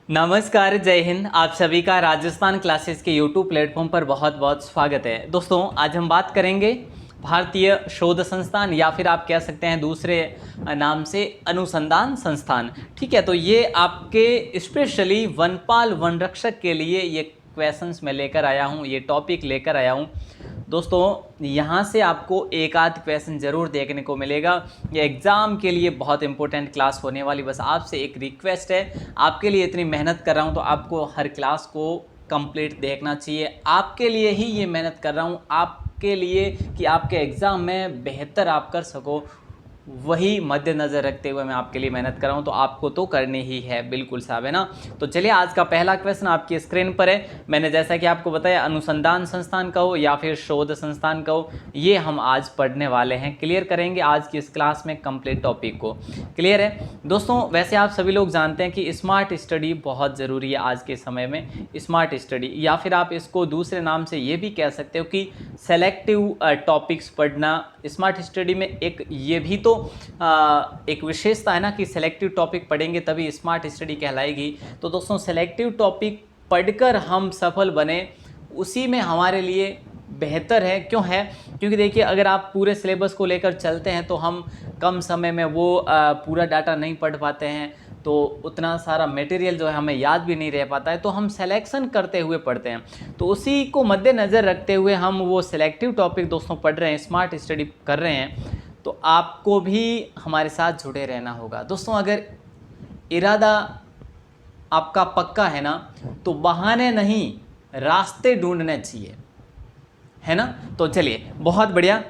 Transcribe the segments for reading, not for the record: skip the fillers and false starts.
नमस्कार, जय हिंद। आप सभी का राजस्थान क्लासेस के यूट्यूब प्लेटफॉर्म पर बहुत बहुत स्वागत है। दोस्तों, आज हम बात करेंगे भारतीय शोध संस्थान या फिर आप कह सकते हैं दूसरे नाम से अनुसंधान संस्थान। ठीक है, तो ये आपके स्पेशली वनपाल वन रक्षक के लिए ये क्वेश्चंस मैं लेकर आया हूँ, ये टॉपिक लेकर आया हूँ। दोस्तों, यहाँ से आपको एक आध क्वेश्चन ज़रूर देखने को मिलेगा। ये एग्ज़ाम के लिए बहुत इंपॉर्टेंट क्लास होने वाली। बस आपसे एक रिक्वेस्ट है, आपके लिए इतनी मेहनत कर रहा हूँ तो आपको हर क्लास को कंप्लीट देखना चाहिए। आपके लिए ही ये मेहनत कर रहा हूँ, आपके लिए कि आपके एग्ज़ाम में बेहतर आप कर सको, वही मद्देनज़र रखते हुए मैं आपके लिए मेहनत कर रहा हूँ। तो आपको तो करनी ही है, बिल्कुल साहब, है ना। तो चलिए, आज का पहला क्वेश्चन आपकी स्क्रीन पर है। मैंने जैसा कि आपको बताया, अनुसंधान संस्थान कहो या फिर शोध संस्थान कहो, ये हम आज पढ़ने वाले हैं। क्लियर करेंगे आज की इस क्लास में कंप्लीट टॉपिक को। क्लियर है दोस्तों। वैसे आप सभी लोग जानते हैं कि स्मार्ट स्टडी बहुत ज़रूरी है आज के समय में। स्मार्ट स्टडी या फिर आप इसको दूसरे नाम से ये भी कह सकते हो कि सेलेक्टिव टॉपिक्स पढ़ना। स्मार्ट स्टडी में एक ये भी तो एक विशेषता है ना कि सेलेक्टिव टॉपिक पढ़ेंगे तभी स्मार्ट स्टडी कहलाएगी। तो दोस्तों, सेलेक्टिव टॉपिक पढ़कर हम सफल बने, उसी में हमारे लिए बेहतर है। क्यों है? क्योंकि देखिए, अगर आप पूरे सिलेबस को लेकर चलते हैं तो हम कम समय में वो पूरा डाटा नहीं पढ़ पाते हैं, तो उतना सारा मटेरियल जो है हमें याद भी नहीं रह पाता है। तो हम सिलेक्शन करते हुए पढ़ते हैं। तो उसी को मद्देनज़र रखते हुए हम वो सिलेक्टिव टॉपिक दोस्तों पढ़ रहे हैं, स्मार्ट स्टडी कर रहे हैं। तो आपको भी हमारे साथ जुड़े रहना होगा दोस्तों। अगर इरादा आपका पक्का है ना, तो बहाने नहीं, रास्ते ढूंढने चाहिए, है ना। तो चलिए, बहुत बढ़िया।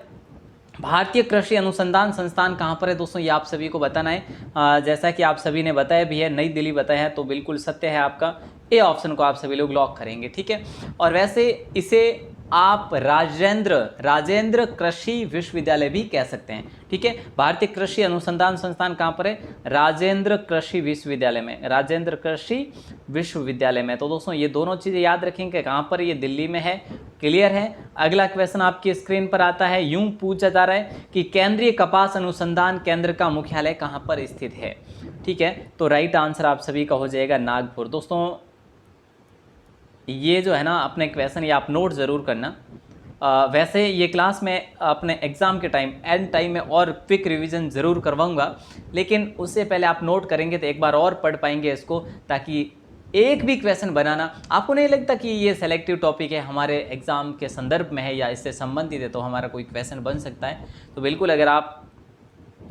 भारतीय कृषि अनुसंधान संस्थान कहाँ पर है दोस्तों, ये आप सभी को बताना है। जैसा कि आप सभी ने बताया भी है, नई दिल्ली बताया है, तो बिल्कुल सत्य है आपका। ए ऑप्शन को आप सभी लोग लॉक करेंगे, ठीक है। और वैसे इसे आप राजेंद्र कृषि विश्वविद्यालय भी कह सकते हैं, ठीक है। भारतीय कृषि अनुसंधान संस्थान कहाँ पर है? राजेंद्र कृषि विश्वविद्यालय में, राजेंद्र कृषि विश्वविद्यालय में। तो दोस्तों, ये दोनों चीज़ें याद रखेंगे। कहाँ पर? ये दिल्ली में है। क्लियर है। अगला क्वेश्चन आपकी स्क्रीन पर आता है। यूं पूछा जा रहा है कि केंद्रीय कपास अनुसंधान केंद्र का मुख्यालय कहाँ पर स्थित है? ठीक है, तो राइट आंसर आप सभी का हो जाएगा नागपुर। दोस्तों, ये जो है ना अपने क्वेश्चन, ये आप नोट ज़रूर करना। वैसे ये क्लास मैं अपने एग्ज़ाम के टाइम एंड टाइम में और क्विक रिवीजन ज़रूर करवाऊंगा, लेकिन उससे पहले आप नोट करेंगे तो एक बार और पढ़ पाएंगे इसको, ताकि एक भी क्वेश्चन बनाना आपको नहीं लगता कि ये सेलेक्टिव टॉपिक है, हमारे एग्ज़ाम के संदर्भ में है या इससे संबंधित है, तो हमारा कोई क्वेश्चन बन सकता है। तो बिल्कुल, अगर आप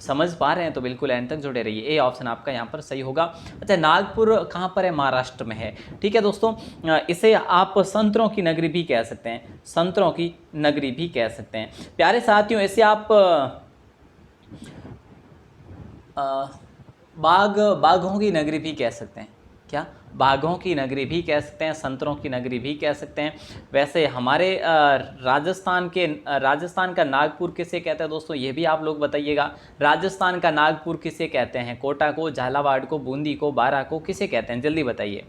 समझ पा रहे हैं तो बिल्कुल एंड तक जुड़े रहिए। ए ऑप्शन आपका यहाँ पर सही होगा। अच्छा, नागपुर कहाँ पर है? महाराष्ट्र में है, ठीक है दोस्तों। इसे आप संतरों की नगरी भी कह सकते हैं, संतरों की नगरी भी कह सकते हैं। प्यारे साथियों, इसे आप बाघों की नगरी भी कह सकते हैं। क्या? बाघों की नगरी भी कह सकते हैं, संतरों की नगरी भी कह सकते हैं। वैसे हमारे राजस्थान का नागपुर किसे कहते हैं दोस्तों, ये भी आप लोग बताइएगा। राजस्थान का नागपुर किसे कहते हैं? कोटा को, झालावाड़ को, बूंदी को, बारां को, किसे कहते हैं? जल्दी बताइए।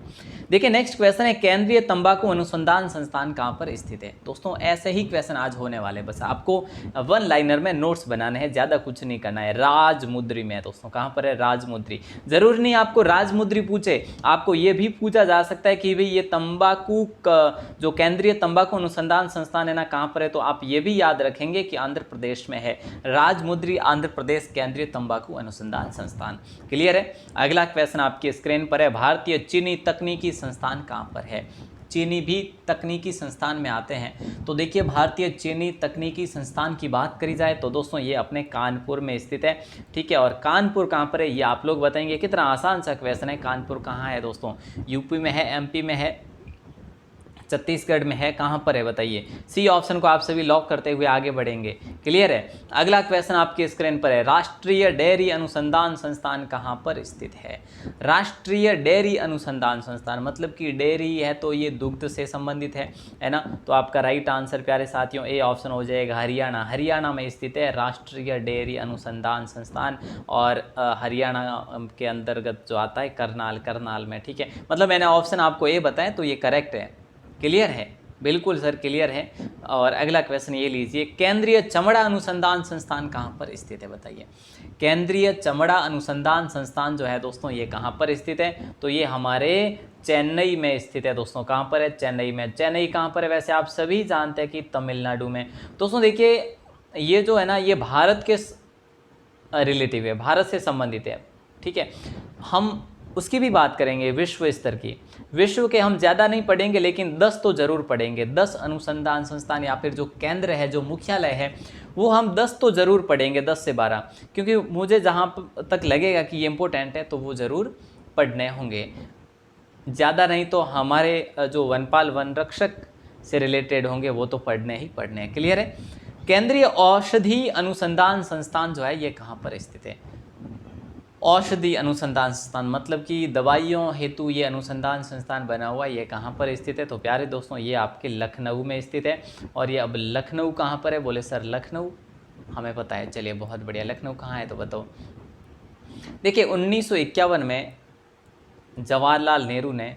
देखिए, नेक्स्ट क्वेश्चन है, केंद्रीय तंबाकू अनुसंधान संस्थान कहाँ पर स्थित है? दोस्तों, ऐसे ही क्वेश्चन आज होने वाले, बस आपको वन लाइनर में नोट्स बनाने हैं, ज़्यादा कुछ नहीं करना है। राजमुद्री में दोस्तों, कहाँ पर है? राजमुद्री। जरूर नहीं आपको राजमुद्री पूछे, आपको ये भी पूछा जा सकता है कि भाई ये तंबाकू जो केंद्रीय तंबाकू अनुसंधान संस्थान है ना, कहाँ पर है? तो आप ये भी याद रखेंगे कि आंध्र प्रदेश में है। राजमुद्री, आंध्र प्रदेश, केंद्रीय तंबाकू अनुसंधान संस्थान। क्लियर है। अगला क्वेश्चन आपकी स्क्रीन पर है, भारतीय चीनी तकनीकी संस्थान कहाँ पर है? चीनी भी तकनीकी संस्थान में आते हैं। तो देखिए, भारतीय चीनी तकनीकी संस्थान की बात करी जाए तो दोस्तों ये अपने कानपुर में स्थित है, ठीक है। और कानपुर कहाँ पर है ये आप लोग बताएंगे। कितना आसान सा क्वेश्चन है। कानपुर कहाँ है दोस्तों? यूपी में है, एमपी में है, छत्तीसगढ़ में है, कहाँ पर है बताइए। सी ऑप्शन को आप सभी लॉक करते हुए आगे बढ़ेंगे। क्लियर है। अगला क्वेश्चन आपकी स्क्रीन पर है, राष्ट्रीय डेयरी अनुसंधान संस्थान कहाँ पर स्थित है? राष्ट्रीय डेयरी अनुसंधान संस्थान मतलब कि डेयरी है तो ये दुग्ध से संबंधित है ना। तो आपका राइट आंसर प्यारे साथियों ए ऑप्शन हो जाएगा, हरियाणा। हरियाणा में स्थित है राष्ट्रीय डेयरी अनुसंधान संस्थान, और हरियाणा के अंतर्गत जो आता है करनाल में, ठीक है। मतलब मैंने ऑप्शन आपको ए बताया तो ये करेक्ट है। क्लियर है। बिल्कुल सर, क्लियर है। और अगला क्वेश्चन ये लीजिए, केंद्रीय चमड़ा अनुसंधान संस्थान कहाँ पर स्थित है, बताइए। केंद्रीय चमड़ा अनुसंधान संस्थान जो है दोस्तों ये कहाँ पर स्थित है, तो ये हमारे चेन्नई में स्थित है दोस्तों। कहाँ पर है, चेन्नई में। चेन्नई कहाँ पर है, वैसे आप सभी जानते हैं कि तमिलनाडु में। दोस्तों देखिए, ये जो है ना, ये भारत के रिलेटिव है, भारत से संबंधित है, ठीक है। हम उसकी भी बात करेंगे विश्व स्तर की। विश्व के हम ज़्यादा नहीं पढ़ेंगे, लेकिन 10 तो ज़रूर पढ़ेंगे। 10 अनुसंधान संस्थान या फिर जो केंद्र है, जो मुख्यालय है, वो हम 10 तो ज़रूर पढ़ेंगे, 10 से 12, क्योंकि मुझे जहाँ तक लगेगा कि ये इम्पोर्टेंट है तो वो ज़रूर पढ़ने होंगे। ज़्यादा नहीं तो हमारे जो वनपाल वन रक्षक से रिलेटेड होंगे वो तो पढ़ने ही पढ़ने हैं। क्लियर है। केंद्रीय औषधि अनुसंधान संस्थान जो है ये कहाँ पर स्थित है। औषधि अनुसंधान संस्थान मतलब कि दवाइयों हेतु ये अनुसंधान संस्थान बना हुआ, ये कहाँ पर स्थित है, तो प्यारे दोस्तों ये आपके लखनऊ में स्थित है। और ये अब लखनऊ कहाँ पर है, बोले सर लखनऊ हमें पता है। चलिए बहुत बढ़िया, लखनऊ कहाँ है तो बताओ। देखिए 1951 में जवाहरलाल नेहरू ने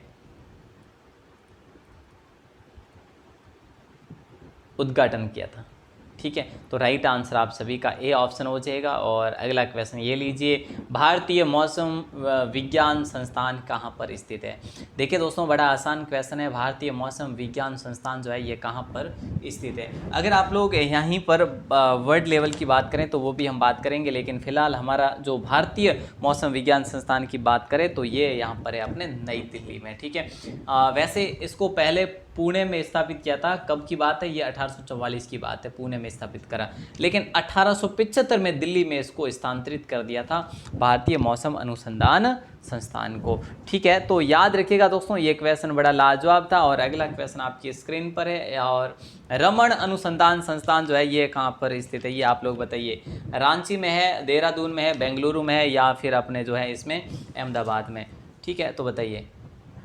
उद्घाटन किया था, ठीक है। तो राइट आंसर आप सभी का ए ऑप्शन हो जाएगा। और अगला क्वेश्चन ये लीजिए, भारतीय मौसम विज्ञान संस्थान कहाँ पर स्थित है। देखिए दोस्तों बड़ा आसान क्वेश्चन है, भारतीय मौसम विज्ञान संस्थान जो है ये कहाँ पर स्थित है। अगर आप लोग यहीं पर वर्ल्ड लेवल की बात करें तो वो भी हम बात करेंगे, लेकिन फिलहाल हमारा जो भारतीय मौसम विज्ञान संस्थान की बात करें तो ये यहाँ पर है अपने नई दिल्ली में, ठीक है। वैसे इसको पहले पुणे में स्थापित किया था। कब की बात है, ये 1844 की बात है, पुणे में स्थापित करा। लेकिन 1875 में दिल्ली में इसको स्थानांतरित कर दिया था, भारतीय मौसम अनुसंधान संस्थान को, ठीक है। तो याद रखिएगा दोस्तों, ये क्वेश्चन बड़ा लाजवाब था। और अगला क्वेश्चन आपकी स्क्रीन पर है। और रमन अनुसंधान संस्थान जो है ये कहाँ पर स्थित है, ये आप लोग बताइए। रांची में है, देहरादून में है, बेंगलुरु में है, या फिर अपने जो है इसमें अहमदाबाद में, ठीक है। तो बताइए।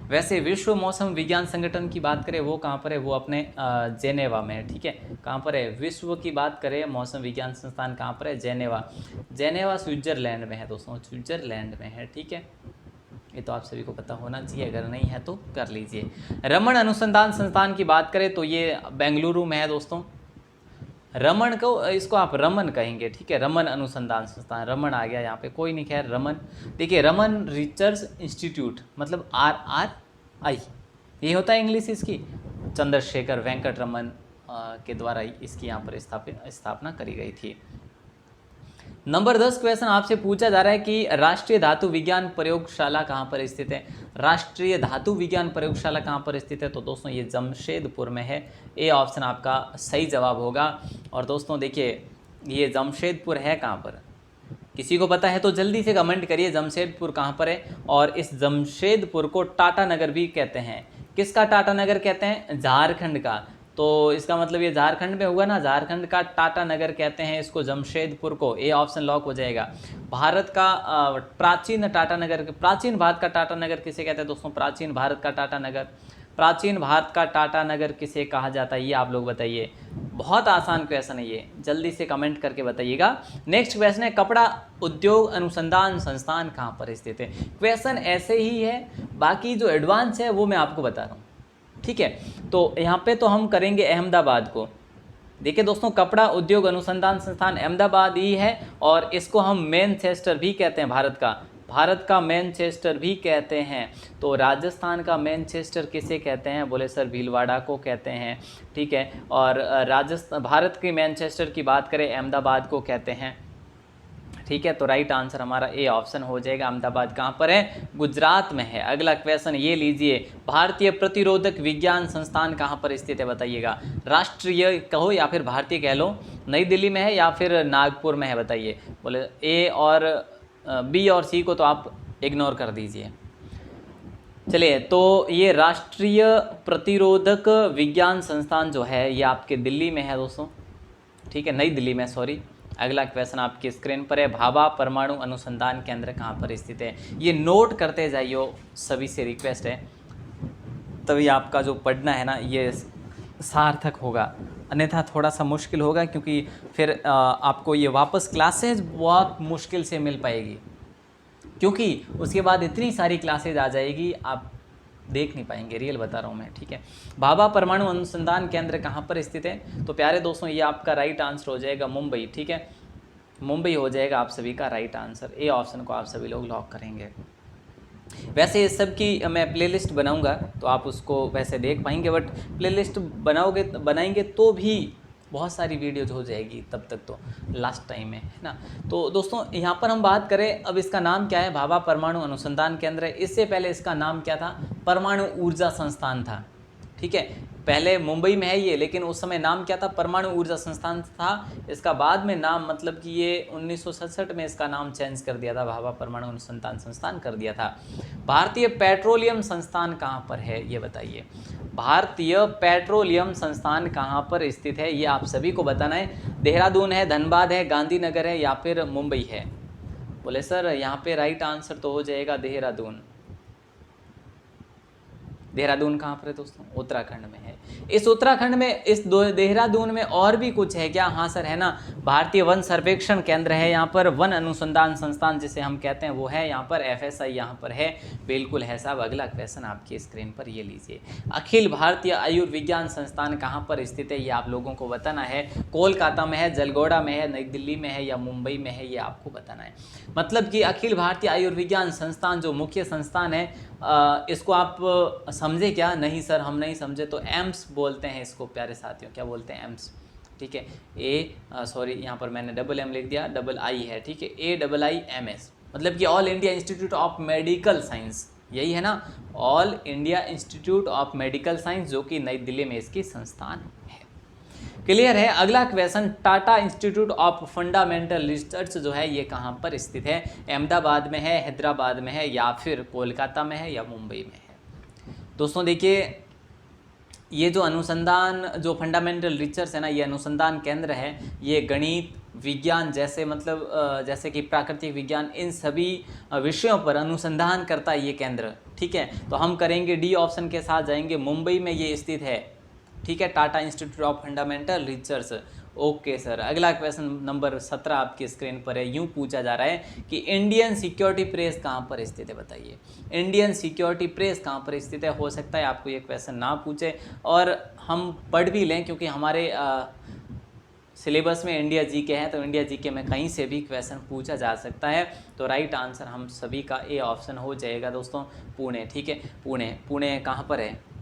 वैसे विश्व मौसम विज्ञान संगठन की बात करें वो कहाँ पर है, वो अपने जेनेवा में है, ठीक है। कहाँ पर है, विश्व की बात करें मौसम विज्ञान संस्थान कहाँ पर है, जेनेवा। जेनेवा स्विट्जरलैंड में है दोस्तों, स्विट्जरलैंड में है, ठीक है। ये तो आप सभी को पता होना चाहिए, अगर नहीं है तो कर लीजिए। रमन अनुसंधान संस्थान की बात करें तो ये बेंगलुरु में है दोस्तों। रमन को, इसको आप रमन कहेंगे, ठीक है। रमन अनुसंधान संस्थान, रमन आ गया यहाँ पे, कोई नहीं, खैर रमन। देखिए रमन रिसर्च इंस्टीट्यूट मतलब RRI ये होता है इंग्लिश इसकी। चंद्रशेखर वेंकट रमन के द्वारा इसकी यहाँ पर स्थापना करी गई थी। नंबर 10 क्वेश्चन आपसे पूछा जा रहा है कि राष्ट्रीय धातु विज्ञान प्रयोगशाला कहाँ पर स्थित है। राष्ट्रीय धातु विज्ञान प्रयोगशाला कहाँ पर स्थित है, तो दोस्तों ये जमशेदपुर में है। ए ऑप्शन आपका सही जवाब होगा। और दोस्तों देखिए ये जमशेदपुर है कहाँ पर, किसी को पता है तो जल्दी से कमेंट करिए जमशेदपुर कहाँ पर है। और इस जमशेदपुर को टाटा नगर भी कहते हैं। किसका टाटा नगर कहते हैं, झारखंड का। तो इसका मतलब ये झारखंड में हुआ ना, झारखंड का टाटा नगर कहते हैं इसको, जमशेदपुर को। ए ऑप्शन लॉक हो जाएगा। भारत का प्राचीन टाटा नगर, प्राचीन भारत का टाटा नगर किसे कहते हैं दोस्तों, प्राचीन भारत का टाटा नगर। प्राचीन भारत का टाटा नगर किसे कहा जाता है, ये आप लोग बताइए। बहुत आसान क्वेश्चन है ये, जल्दी से कमेंट करके बताइएगा। नेक्स्ट क्वेश्चन है, कपड़ा उद्योग अनुसंधान संस्थान कहाँ पर स्थित है। क्वेश्चन ऐसे ही है, बाकी जो एडवांस है वो मैं आपको बता रहा हूँ, ठीक है। तो यहाँ पे तो हम करेंगे अहमदाबाद को। देखिए दोस्तों कपड़ा उद्योग अनुसंधान संस्थान अहमदाबाद ही है, और इसको हम मैनचेस्टर भी कहते हैं, भारत का मैनचेस्टर भी कहते हैं। तो राजस्थान का मैनचेस्टर किसे कहते हैं, बोले सर भीलवाड़ा को कहते हैं, ठीक है। और भारत के मैनचेस्टर की बात करें अहमदाबाद को कहते हैं, ठीक है। तो राइट आंसर हमारा ए ऑप्शन हो जाएगा। अहमदाबाद कहाँ पर है, गुजरात में है। अगला क्वेश्चन ये लीजिए, भारतीय प्रतिरोधक विज्ञान संस्थान कहाँ पर स्थित है, बताइएगा। राष्ट्रीय कहो या फिर भारतीय कह लो, नई दिल्ली में है या फिर नागपुर में है, बताइए। बोले ए और बी और सी को तो आप इग्नोर कर दीजिए। चलिए, तो ये राष्ट्रीय प्रतिरोधक विज्ञान संस्थान जो है ये आपके दिल्ली में है दोस्तों, ठीक है, नई दिल्ली में, सॉरी। अगला क्वेश्चन आपकी स्क्रीन पर है, भाभा परमाणु अनुसंधान केंद्र कहाँ पर स्थित है। ये नोट करते जाइए, सभी से रिक्वेस्ट है, तभी आपका जो पढ़ना है ना ये सार्थक होगा, अन्यथा थोड़ा सा मुश्किल होगा, क्योंकि फिर आपको ये वापस क्लासेज बहुत मुश्किल से मिल पाएगी, क्योंकि उसके बाद इतनी सारी क्लासेज आ जाएगी, आप देख नहीं पाएंगे, रियल बता रहा हूँ मैं, ठीक है। भाभा परमाणु अनुसंधान केंद्र कहाँ पर स्थित है? तो प्यारे दोस्तों ये आपका राइट आंसर हो जाएगा मुंबई, ठीक है। मुंबई हो जाएगा आप सभी का राइट आंसर। ए ऑप्शन को आप सभी लोग लॉक करेंगे। वैसे इस सब की मैं प्लेलिस्ट बनाऊंगा तो आप उसको वैसे देख पाएंगे, बट प्लेलिस्ट बनाएंगे तो भी बहुत सारी वीडियोज हो जाएगी तब तक, तो लास्ट टाइम में, है ना। तो दोस्तों यहाँ पर हम बात करें, अब इसका नाम क्या है? भाभा परमाणु अनुसंधान केंद्र है। इससे पहले इसका नाम क्या था? परमाणु ऊर्जा संस्थान था, ठीक है। पहले मुंबई में है ये, लेकिन उस समय नाम क्या था? परमाणु ऊर्जा संस्थान था। इसका बाद में नाम, मतलब कि ये 1967 में इसका नाम चेंज कर दिया था, भाभा परमाणु अनुसंधान संस्थान कर दिया था। भारतीय पेट्रोलियम संस्थान कहाँ पर है ये बताइए? भारतीय पेट्रोलियम संस्थान कहाँ पर स्थित है ये आप सभी को बताना है। देहरादून है, धनबाद है, गांधीनगर है या फिर मुंबई है? बोले सर यहाँ पे राइट आंसर तो हो जाएगा देहरादून। देहरादून कहाँ पर है दोस्तों? उत्तराखंड में है। इस उत्तराखंड में, इस देहरादून में और भी कुछ है क्या? हाँ सर है ना, भारतीय वन सर्वेक्षण केंद्र है यहाँ पर, वन अनुसंधान संस्थान जिसे हम कहते हैं वो है यहाँ पर, FSI यहाँ पर है। बिल्कुल है साहब। अगला क्वेश्चन आपकी स्क्रीन पर ये लीजिए। अखिल भारतीय आयुर्विज्ञान संस्थान कहाँ पर स्थित है ये आप लोगों को बताना है। कोलकाता में है, जलगोड़ा में है, नई दिल्ली में है या मुंबई में है, ये आपको बताना है। मतलब कि अखिल भारतीय आयुर्विज्ञान संस्थान जो मुख्य संस्थान है, इसको आप समझे क्या? नहीं सर हम नहीं समझे, तो एम्स बोलते हैं इसको प्यारे साथियों। क्या बोलते हैं? एम्स, ठीक है। सॉरी यहाँ पर मैंने डबल एम लिख दिया, डबल आई है, ठीक है। AIIMS मतलब कि all India institute of medical science, यही है ना, all India institute of medical science, जो कि नई दिल्ली में इसकी संस्थान है। क्लियर है। अगला question, Tata institute of fundamental research जो है ये कहाँ पर स्थित है? अहमदाबाद में है, हैदराबाद में है या फिर कोलकाता में है या मुंबई में है? दोस्तों देखिए, ये जो अनुसंधान, जो फंडामेंटल रिसर्च है ना, ये अनुसंधान केंद्र है, ये गणित, विज्ञान जैसे, मतलब जैसे कि प्राकृतिक विज्ञान, इन सभी विषयों पर अनुसंधान करता है ये केंद्र, ठीक है। तो हम करेंगे डी ऑप्शन के साथ जाएंगे, मुंबई में ये स्थित है, ठीक है, Tata institute of fundamental research. Okay sir. अगला क्वेश्चन नंबर 17 आपकी स्क्रीन पर है। यूं पूछा जा रहा है कि इंडियन सिक्योरिटी प्रेस कहाँ पर स्थित है? बताइए, इंडियन सिक्योरिटी प्रेस कहाँ पर स्थित है? हो सकता है आपको ये क्वेश्चन ना पूछे और हम पढ़ भी लें, क्योंकि हमारे सिलेबस में इंडिया जीके है, तो इंडिया जीके में कहीं से भी क्वेश्चन पूछा जा सकता है। तो राइट आंसर हम सभी का ए ऑप्शन हो जाएगा दोस्तों, पुणे, ठीक है। पुणे कहाँ पर है?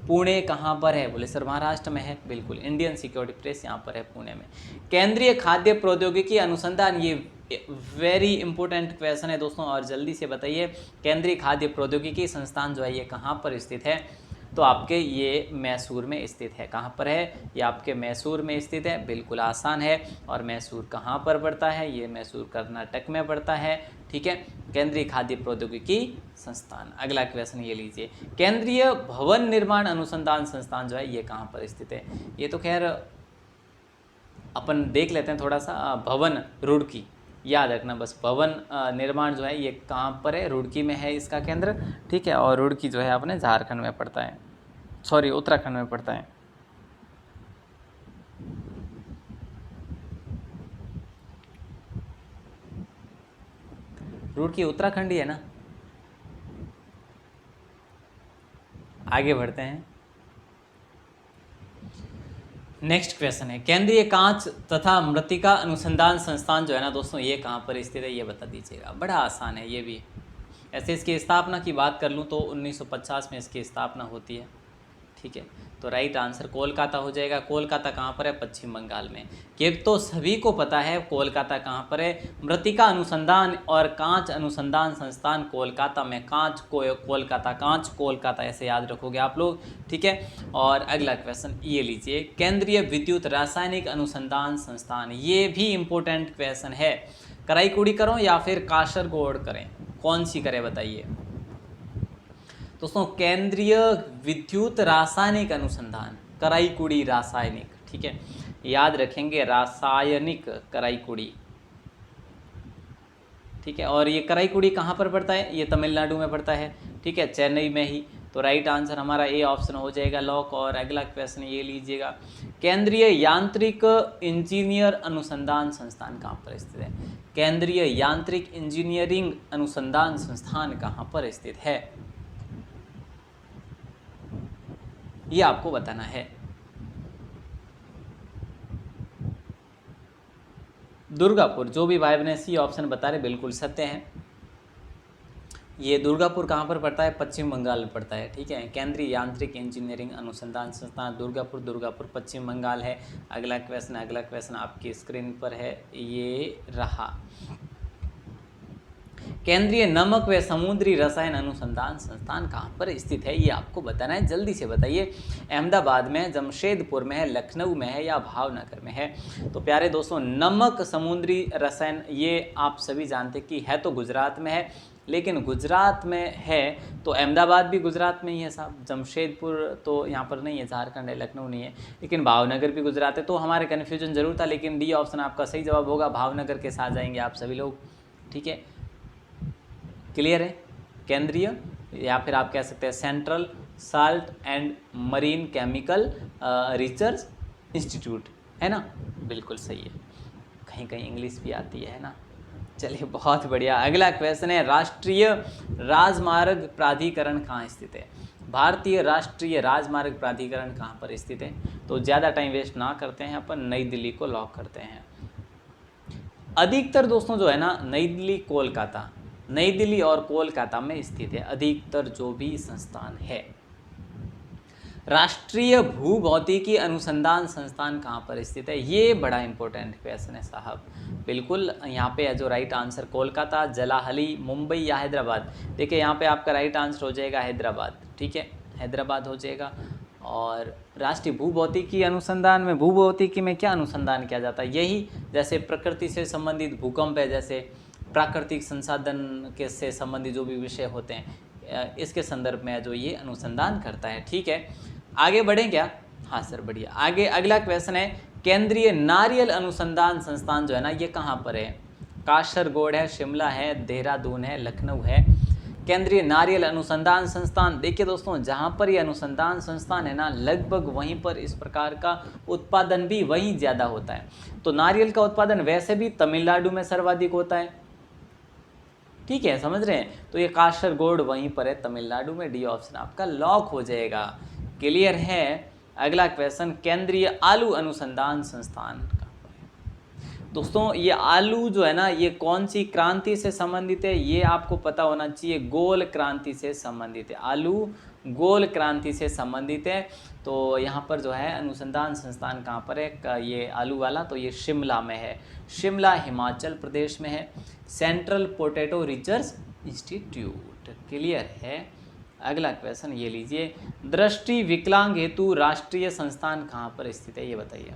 पुणे कहाँ पर है? बोले सर महाराष्ट्र में है। बिल्कुल, इंडियन सिक्योरिटी प्रेस यहाँ पर है पुणे में। केंद्रीय खाद्य प्रौद्योगिकी अनुसंधान, ये वेरी इंपॉर्टेंट क्वेश्चन है दोस्तों, और जल्दी से बताइए, केंद्रीय खाद्य प्रौद्योगिकी संस्थान जो है ये कहाँ पर स्थित है? तो आपके ये मैसूर में स्थित है। कहाँ पर है? ये आपके मैसूर में स्थित है। बिल्कुल आसान है। और मैसूर कहाँ पर पड़ता है? ये मैसूर कर्नाटक में पड़ता है, ठीक है। केंद्रीय खाद्य प्रौद्योगिकी संस्थान। अगला क्वेश्चन ये लीजिए, केंद्रीय भवन निर्माण अनुसंधान संस्थान जो है ये कहाँ पर स्थित है? ये तो खैर अपन देख लेते हैं थोड़ा सा। भवन, रुड़की, याद रखना बस। भवन निर्माण जो है ये कहाँ पर है? रुड़की में है इसका केंद्र, ठीक है। और रुड़की जो है अपने झारखंड में पड़ता है, सॉरी उत्तराखंड में पड़ता है। रुड़की उत्तराखंड ही है ना। आगे बढ़ते हैं। नेक्स्ट क्वेश्चन है, केंद्रीय कांच तथा मृत्तिका अनुसंधान संस्थान जो है ना दोस्तों, ये कहाँ पर स्थित है? ये बता दीजिएगा। बड़ा आसान है ये भी। ऐसे इसकी स्थापना की बात कर लूँ तो 1950 में इसकी स्थापना होती है, ठीक है। तो राइट आंसर कोलकाता हो जाएगा। कोलकाता कहाँ पर है? पश्चिम बंगाल में। ये तो सभी को पता है कोलकाता कहाँ पर है। मृत्तिका अनुसंधान और कांच अनुसंधान संस्थान कोलकाता में। कांच को कोलकाता, कांच कोलकाता, ऐसे याद रखोगे आप लोग, ठीक है। और अगला क्वेश्चन ये लीजिए, केंद्रीय विद्युत रासायनिक अनुसंधान संस्थान, ये भी इम्पोर्टेंट क्वेश्चन है। कराईकुड़ी करो या फिर कासरगोड करें, कौन सी करें बताइए दोस्तों? केंद्रीय विद्युत रासायनिक अनुसंधान, कराईकुड़ी रासायनिक, ठीक है, याद रखेंगे, रासायनिक कराईकुड़ी, ठीक है। और ये कराईकुड़ी कहाँ पर पड़ता है? ये तमिलनाडु में पड़ता है, ठीक है, चेन्नई में ही। तो राइट आंसर हमारा ए ऑप्शन हो जाएगा लॉक। और अगला क्वेश्चन ये लीजिएगा, केंद्रीय यांत्रिक इंजीनियर अनुसंधान संस्थान कहाँ पर स्थित है? केंद्रीय यांत्रिक इंजीनियरिंग अनुसंधान संस्थान कहाँ पर स्थित है? ये आपको बताना है। दुर्गापुर, जो भी भाई बहन सी ऑप्शन बता रहे बिल्कुल सत्य है। ये दुर्गापुर कहाँ पर पड़ता है? पश्चिम बंगाल में पड़ता है। ठीक है, केंद्रीय यांत्रिक इंजीनियरिंग अनुसंधान संस्थान दुर्गापुर, दुर्गापुर पश्चिम बंगाल है। अगला क्वेश्चन आपकी स्क्रीन पर है, ये रहा। केंद्रीय नमक व समुद्री रसायन अनुसंधान संस्थान कहाँ पर स्थित है? ये आपको बताना है, जल्दी से बताइए। अहमदाबाद में, जमशेदपुर में है, लखनऊ में है या भावनगर में है? तो प्यारे दोस्तों, नमक समुद्री रसायन ये आप सभी जानते कि है तो गुजरात में है, लेकिन गुजरात में है तो अहमदाबाद भी गुजरात में ही है साहब, जमशेदपुर तो यहाँ पर नहीं है, झारखंड है, लखनऊ नहीं है, लेकिन भावनगर भी गुजरात है। तो हमारे कन्फ्यूजन जरूर था, लेकिन डी ऑप्शन आपका सही जवाब होगा, भावनगर के साथ जाएंगे आप सभी लोग। ठीक है, क्लियर है? केंद्रीय या फिर आप कह सकते हैं central salt and marine chemical research institute, है ना? बिल्कुल सही है, कहीं कहीं इंग्लिश भी आती है ना। चलिए, बहुत बढ़िया। अगला क्वेश्चन है, राष्ट्रीय राजमार्ग प्राधिकरण कहाँ स्थित है? भारतीय राष्ट्रीय राजमार्ग प्राधिकरण कहाँ पर स्थित है? तो ज़्यादा टाइम वेस्ट ना करते हैं, अपन नई दिल्ली को लॉक करते हैं। अधिकतर दोस्तों जो है ना, नई दिल्ली कोलकाता, नई दिल्ली और कोलकाता में स्थित है अधिकतर जो भी संस्थान है। राष्ट्रीय भूभौतिकी अनुसंधान संस्थान कहाँ पर स्थित है? ये बड़ा इंपॉर्टेंट क्वेश्चन है साहब। बिल्कुल, यहाँ पे है जो राइट आंसर, कोलकाता, जलाहली, मुंबई या हैदराबाद। देखिए यहाँ पे आपका राइट आंसर हो जाएगा हैदराबाद। ठीक है, हैदराबाद हो जाएगा। और राष्ट्रीय भूभौतिकी अनुसंधान में, भूभौतिकी में क्या अनुसंधान किया जाता है? यही जैसे प्रकृति से संबंधित भूकंप है, जैसे प्राकृतिक संसाधन के से संबंधित जो भी विषय होते हैं, इसके संदर्भ में जो ये अनुसंधान करता है। ठीक है, आगे बढ़ें क्या? हाँ सर, बढ़िया। आगे अगला क्वेश्चन है, केंद्रीय नारियल अनुसंधान संस्थान जो है ना, ये कहाँ पर है? कासरगोड है, शिमला है, देहरादून है, लखनऊ है। केंद्रीय नारियल अनुसंधान संस्थान, देखिए दोस्तों, जहाँ पर ये अनुसंधान संस्थान है ना, लगभग वहीं पर इस प्रकार का उत्पादन भी वहीं ज़्यादा होता है। तो नारियल का उत्पादन वैसे भी तमिलनाडु में सर्वाधिक होता है। ठीक है, समझ रहे हैं? तो ये कासरगोड वहीं पर है, तमिलनाडु में। डी ऑप्शन आपका लॉक हो जाएगा। क्लियर है? अगला क्वेश्चन, केंद्रीय आलू अनुसंधान संस्थान कहाँ पर है? दोस्तों, ये आलू जो है ना, ये कौन सी क्रांति से संबंधित है? ये आपको पता होना चाहिए, गोल क्रांति से संबंधित है। आलू गोल क्रांति से संबंधित है। तो यहाँ पर जो है अनुसंधान संस्थान कहाँ पर है ये आलू वाला? तो ये शिमला में है, शिमला हिमाचल प्रदेश में है, central potato research institute. Clear है? अगला क्वेश्चन ये लीजिए, दृष्टि विकलांग हेतु राष्ट्रीय संस्थान कहाँ पर स्थित है? ये बताइए।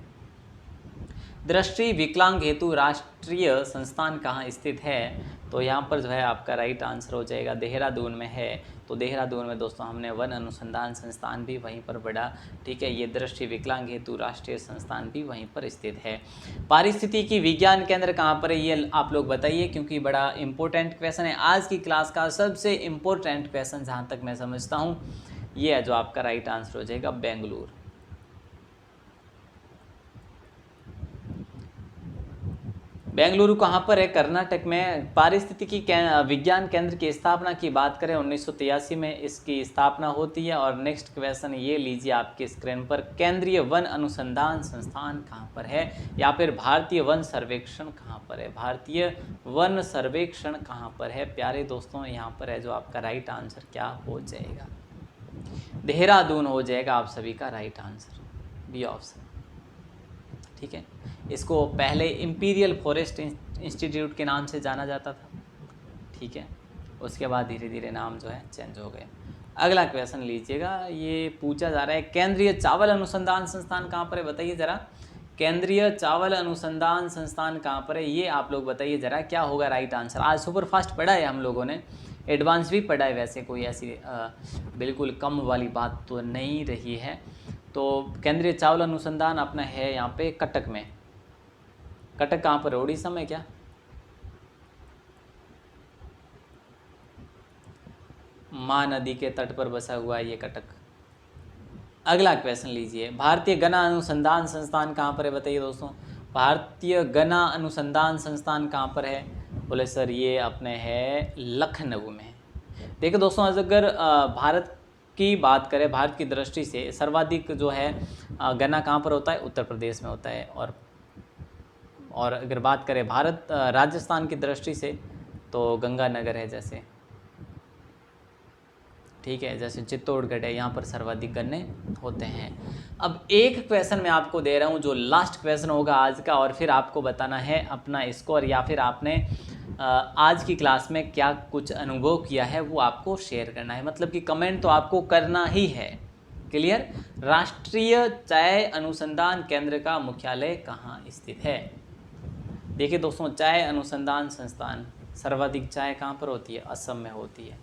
दृष्टि विकलांग हेतु राष्ट्रीय संस्थान कहाँ स्थित है? तो यहाँ पर जो है आपका राइट आंसर हो जाएगा देहरादून में है। तो देहरादून में दोस्तों हमने वन अनुसंधान संस्थान भी वहीं पर पढ़ा। ठीक है, ये दृष्टि विकलांग हेतु राष्ट्रीय संस्थान भी वहीं पर स्थित है। पारिस्थितिकी विज्ञान केंद्र कहाँ पर है? ये आप लोग बताइए, क्योंकि बड़ा इंपॉर्टेंट क्वेश्चन है। आज की क्लास का सबसे इम्पोर्टेंट क्वेश्चन जहाँ तक मैं समझता हूँ ये है, जो आपका राइट आंसर हो जाएगा बेंगलुरु। बेंगलुरु कहाँ पर है? कर्नाटक में। पारिस्थितिकी विज्ञान केंद्र की स्थापना की बात करें 1983 में इसकी स्थापना होती है। और नेक्स्ट क्वेश्चन ये लीजिए आपके स्क्रीन पर, केंद्रीय वन अनुसंधान संस्थान कहाँ पर है? या फिर भारतीय वन सर्वेक्षण कहाँ पर है? भारतीय वन सर्वेक्षण कहाँ पर है? प्यारे दोस्तों, यहाँ पर है जो आपका राइट आंसर क्या हो जाएगा? देहरादून हो जाएगा आप सभी का राइट आंसर, बी ऑप्शन। ठीक है, इसको पहले इंपीरियल फॉरेस्ट इंस्टीट्यूट के नाम से जाना जाता था। ठीक है, उसके बाद धीरे धीरे नाम जो है चेंज हो गए। अगला क्वेश्चन लीजिएगा, ये पूछा जा रहा है, केंद्रीय चावल अनुसंधान संस्थान कहाँ पर है? बताइए ज़रा, केंद्रीय चावल अनुसंधान संस्थान कहाँ पर है? ये आप लोग बताइए ज़रा, क्या होगा राइट आंसर? आज सुपर फास्ट पढ़ा है हम लोगों ने, एडवांस भी पढ़ा है, वैसे कोई ऐसी बिल्कुल कम वाली बात तो नहीं रही है। तो केंद्रीय चावल अनुसंधान अपना है यहाँ पे कटक में। कटक कहाँ पर? उड़ीसा में क्या? माँ नदी के तट पर बसा हुआ है ये कटक। अगला क्वेश्चन लीजिए, भारतीय गन्ना अनुसंधान संस्थान कहाँ पर है? बताइए दोस्तों, भारतीय गन्ना अनुसंधान संस्थान कहाँ पर है? बोले सर ये अपने है लखनऊ में। देखिए दोस्तों, अगर भारत की बात करें भारत की दृष्टि से सर्वाधिक जो है गन्ना कहाँ पर होता है, उत्तर प्रदेश में होता है। और अगर बात करें भारत राजस्थान की दृष्टि से तो गंगानगर है जैसे, ठीक है, जैसे चित्तौड़गढ़ है, यहाँ पर सर्वाधिक गन्ने होते हैं। अब एक क्वेश्चन मैं आपको दे रहा हूँ जो लास्ट क्वेश्चन होगा आज का, और फिर आपको बताना है अपना स्कोर या फिर आपने आज की क्लास में क्या कुछ अनुभव किया है वो आपको शेयर करना है, मतलब कि कमेंट तो आपको करना ही है। क्लियर? राष्ट्रीय चाय अनुसंधान केंद्र का मुख्यालय कहाँ स्थित है? देखिए दोस्तों, चाय अनुसंधान संस्थान सर्वाधिक चाय कहाँ पर होती है? असम में होती है।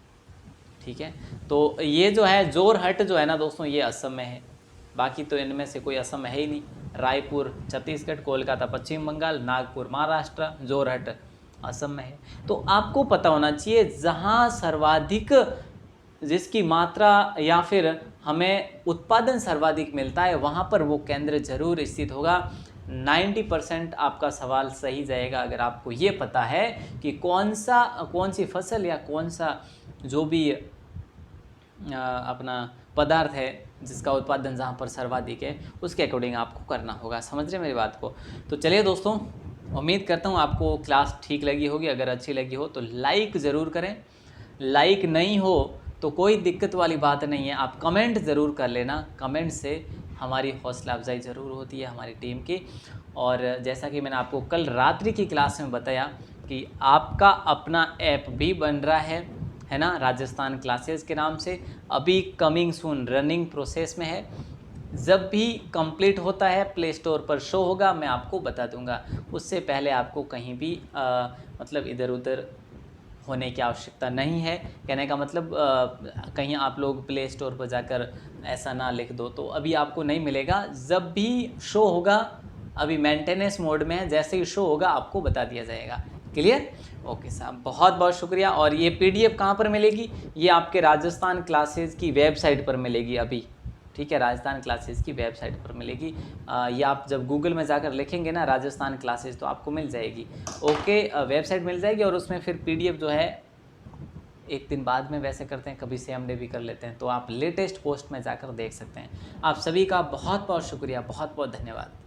ठीक है, तो ये जो है जोरहट जो है ना दोस्तों, ये असम में है। बाकी तो इनमें से कोई असम है ही नहीं। रायपुर छत्तीसगढ़, कोलकाता पश्चिम बंगाल, नागपुर महाराष्ट्र, जोरहट असम में है। तो आपको पता होना चाहिए जहाँ सर्वाधिक जिसकी मात्रा या फिर हमें उत्पादन सर्वाधिक मिलता है वहाँ पर वो केंद्र जरूर स्थित होगा। 90% आपका सवाल सही जाएगा अगर आपको ये पता है कि कौन सी फसल या कौन सा जो भी अपना पदार्थ है जिसका उत्पादन जहाँ पर सर्वाधिक है उसके अकॉर्डिंग आपको करना होगा। समझ रहे मेरी बात को? तो चलिए दोस्तों, उम्मीद करता हूँ आपको क्लास ठीक लगी होगी। अगर अच्छी लगी हो तो लाइक ज़रूर करें, लाइक नहीं हो तो कोई दिक्कत वाली बात नहीं है, आप कमेंट ज़रूर कर लेना। कमेंट से हमारी हौसला अफजाई ज़रूर होती है हमारी टीम की। और जैसा कि मैंने आपको कल रात्रि की क्लास में बताया कि आपका अपना ऐप भी बन रहा है ना, राजस्थान क्लासेस के नाम से। अभी कमिंग सून, रनिंग प्रोसेस में है। जब भी कंप्लीट होता है प्ले स्टोर पर शो होगा, मैं आपको बता दूंगा। उससे पहले आपको कहीं भी मतलब इधर उधर होने की आवश्यकता नहीं है। कहने का मतलब कहीं आप लोग प्ले स्टोर पर जाकर ऐसा ना लिख दो तो अभी आपको नहीं मिलेगा। जब भी शो होगा, अभी मेंटेनेंस मोड में है, जैसे ही शो होगा आपको बता दिया जाएगा। क्लियर? ओके साहब, बहुत बहुत शुक्रिया। और ये पीडीएफ कहाँ पर मिलेगी? ये आपके राजस्थान क्लासेस की वेबसाइट पर मिलेगी अभी। ठीक है, राजस्थान क्लासेस की वेबसाइट पर मिलेगी। ये आप जब गूगल में जाकर लिखेंगे ना राजस्थान क्लासेस तो आपको मिल जाएगी। ओके, वेबसाइट मिल जाएगी और उसमें फिर पीडीएफ जो है एक दिन बाद में वैसे करते हैं, कभी सेम डे भी कर लेते हैं, तो आप लेटेस्ट पोस्ट में जाकर देख सकते हैं। आप सभी का बहुत बहुत शुक्रिया, बहुत बहुत धन्यवाद।